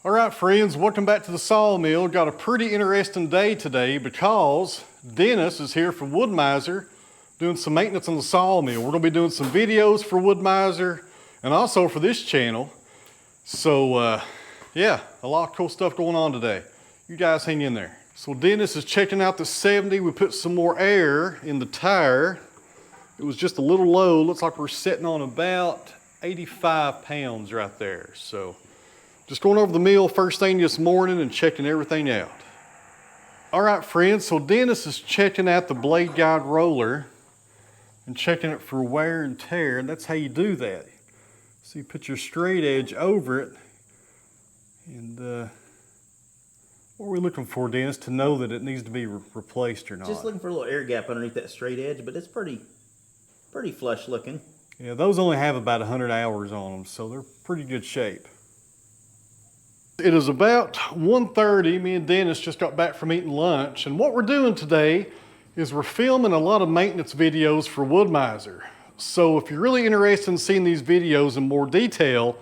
All right, friends, welcome back to the Sawmill. Got a pretty interesting day today because Dennis is here from Wood-Mizer doing some maintenance on the sawmill. We're gonna be doing some videos for Wood-Mizer and also for this channel. So yeah, a lot of cool stuff going on today. You guys hang in there. So Dennis is checking out the 70. We put some more air in the tire. It was just a little low. Looks like we're sitting on about 85 pounds right there. So just going over the mill first thing this morning and checking everything out. All right, friends, so Dennis is checking out the blade guide roller and checking it for wear and tear, and that's how you do that. So you put your straight edge over it, and what are we looking for, Dennis, to know that it needs to be replaced or not? Just looking for a little air gap underneath that straight edge, but it's pretty flush looking. Yeah, those only have about 100 hours on them, so they're pretty good shape. It is about 1:30. Me and Dennis just got back from eating lunch, and what we're doing today is we're filming a lot of maintenance videos for Wood-Mizer. So if you're really interested in seeing these videos in more detail,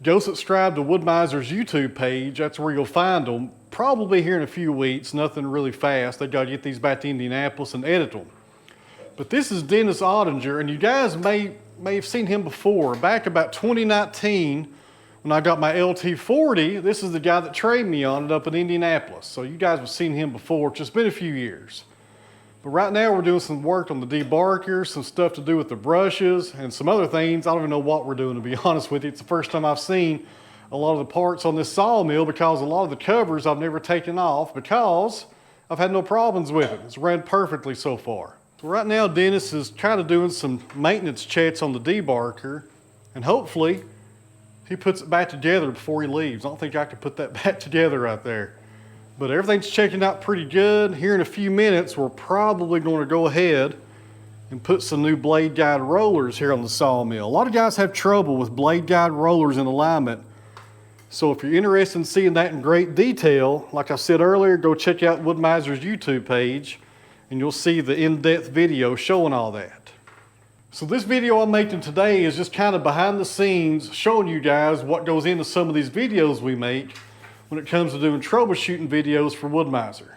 go subscribe to Wood-Mizer's YouTube page. That's where you'll find them. Probably here in a few weeks, nothing really fast. They got to get these back to Indianapolis and edit them. But this is Dennis Ottinger, and you guys may have seen him before. Back about 2019, when I got my LT40, this is the guy that trained me on it up in Indianapolis. So you guys have seen him before. It's just been a few years. But right now we're doing some work on the debarker, some stuff to do with the brushes, and some other things. I don't even know what we're doing, to be honest with you. It's the first time I've seen a lot of the parts on this sawmill because a lot of the covers I've never taken off because I've had no problems with it. It's ran perfectly so far. So right now Dennis is kind of doing some maintenance checks on the debarker, and hopefully he puts it back together before he leaves. I don't think I could put that back together right there. But everything's checking out pretty good. Here in a few minutes, we're probably going to go ahead and put some new blade guide rollers here on the sawmill. A lot of guys have trouble with blade guide rollers in alignment. So if you're interested in seeing that in great detail, like I said earlier, go check out Wood-Mizer's YouTube page and you'll see the in-depth video showing all that. So this video I'm making today is just kind of behind the scenes showing you guys what goes into some of these videos we make when it comes to doing troubleshooting videos for Wood-Mizer.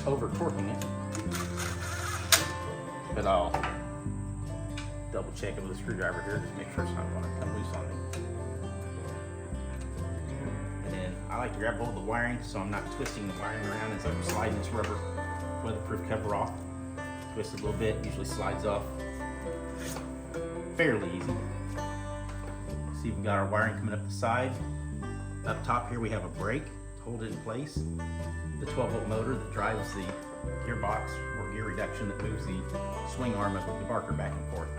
Over torquing it, but I'll double check it with a screwdriver here just to make sure it's not going to come loose on me. And then I like to grab hold of the wiring so I'm not twisting the wiring around as I'm sliding this rubber weatherproof cover off. Twist it a little bit, usually slides off fairly easy. See, we've got our wiring coming up the side. Up top here we have a brake to hold it in place. The 12-volt motor that drives the gearbox or gear reduction that moves the swing arm of the debarker back and forth.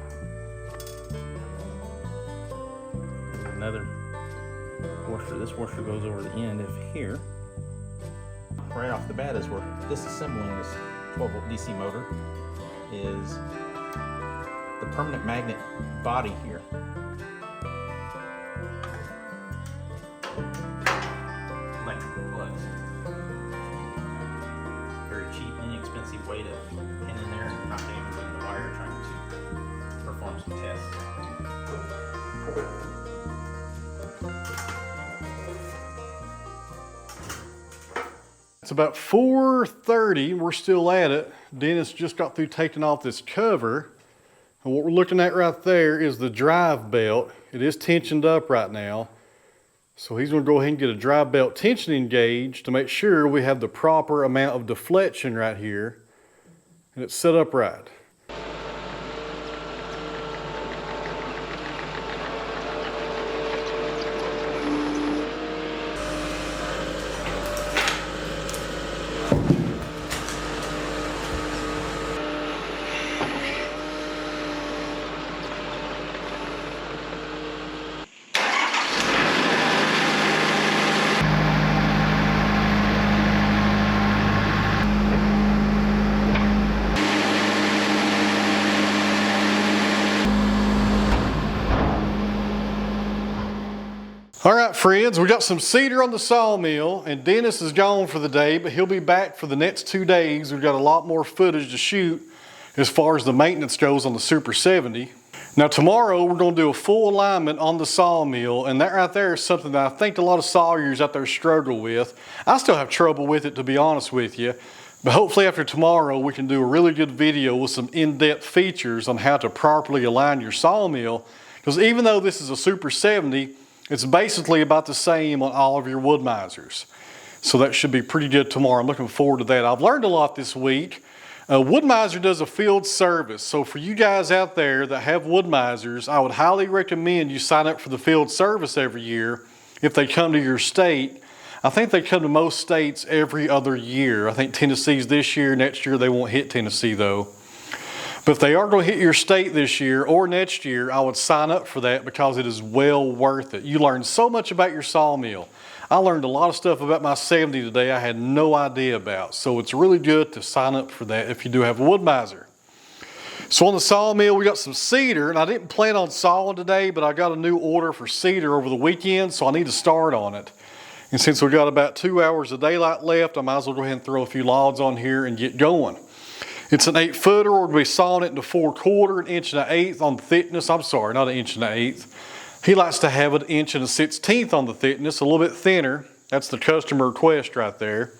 Another washer. This washer goes over the end of here. Right off the bat is where disassembling this 12-volt DC motor is the permanent magnet body here. Electrical plugs. Very cheap, inexpensive way to pin in there and not damaging the wire trying to perform some tests. It's about 4:30, we're still at it. Dennis just got through taking off this cover. And what we're looking at right there is the drive belt. It is tensioned up right now. So he's gonna go ahead and get a drive belt tensioning gauge to make sure we have the proper amount of deflection right here and it's set up right. All right, friends, we got some cedar on the sawmill, and Dennis is gone for the day, but he'll be back for the next 2 days. We've got a lot more footage to shoot as far as the maintenance goes on the Super 70. Now tomorrow we're going to do a full alignment on the sawmill, and that right there is something that I think a lot of sawyers out there struggle with. I still have trouble with it, to be honest with you, but hopefully after tomorrow we can do a really good video with some in-depth features on how to properly align your sawmill, because even though this is a Super 70, it's basically about the same on all of your Wood-Mizers. So that should be pretty good tomorrow. I'm looking forward to that. I've learned a lot this week. Wood-Mizer does a field service. So for you guys out there that have Wood-Mizers, I would highly recommend you sign up for the field service every year if they come to your state. I think they come to most states every other year. I think Tennessee's this year. Next year they won't hit Tennessee though. But if they are going to hit your state this year or next year, I would sign up for that because it is well worth it. You learn so much about your sawmill. I learned a lot of stuff about my 70 today I had no idea about. So it's really good to sign up for that if you do have a Wood-Mizer. So on the sawmill, we got some cedar, and I didn't plan on sawing today, but I got a new order for cedar over the weekend, so I need to start on it. And since we got about 2 hours of daylight left, I might as well go ahead and throw a few logs on here and get going. It's an 8-footer. We're going to be sawing it into 4/4, 1 1/8 on the thickness. I'm sorry, not 1 1/8. He likes to have it 1 1/16 on the thickness, a little bit thinner. That's the customer request right there.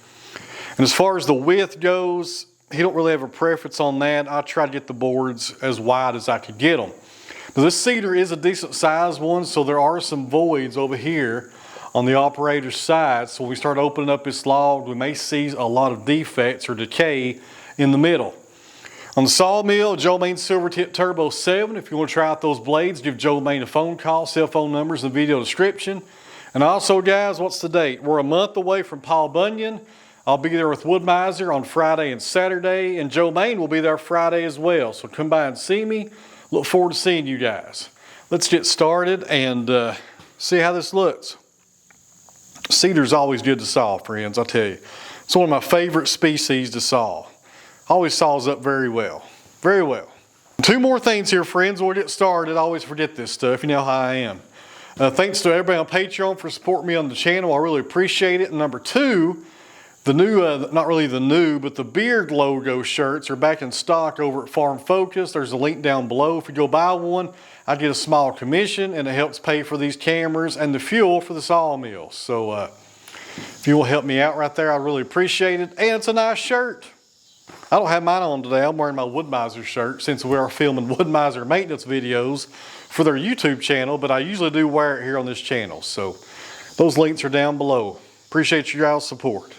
And as far as the width goes, he don't really have a preference on that. I try to get the boards as wide as I could get them. Now, this cedar is a decent sized one, so there are some voids over here on the operator's side. So when we start opening up this log, we may see a lot of defects or decay in the middle. On the sawmill, Joe Maine Silver Tip Turbo 7. If you want to try out those blades, give Joe Maine a phone call. Cell phone numbers in the video description. And also, guys, what's the date? We're a month away from Paul Bunyan. I'll be there with Wood-Mizer on Friday and Saturday, and Joe Maine will be there Friday as well. So come by and see me. Look forward to seeing you guys. Let's get started and see how this looks. Cedar's always good to saw, friends, I tell you. It's one of my favorite species to saw. Always saws up very well. Very well. 2 more things here, friends. We'll get started. I always forget this stuff. You know how I am. Thanks to everybody on Patreon for supporting me on the channel. I really appreciate it. And number 2, the new, not really the new, but the Beard logo shirts are back in stock over at Farm Focus. There's a link down below. If you go buy one, I get a small commission, and it helps pay for these cameras and the fuel for the sawmill. So if you will help me out right there, I really appreciate it. And it's a nice shirt. I don't have mine on today. I'm wearing my Wood-Mizer shirt since we are filming Wood-Mizer maintenance videos for their YouTube channel, but I usually do wear it here on this channel. So those links are down below. Appreciate your guys' support.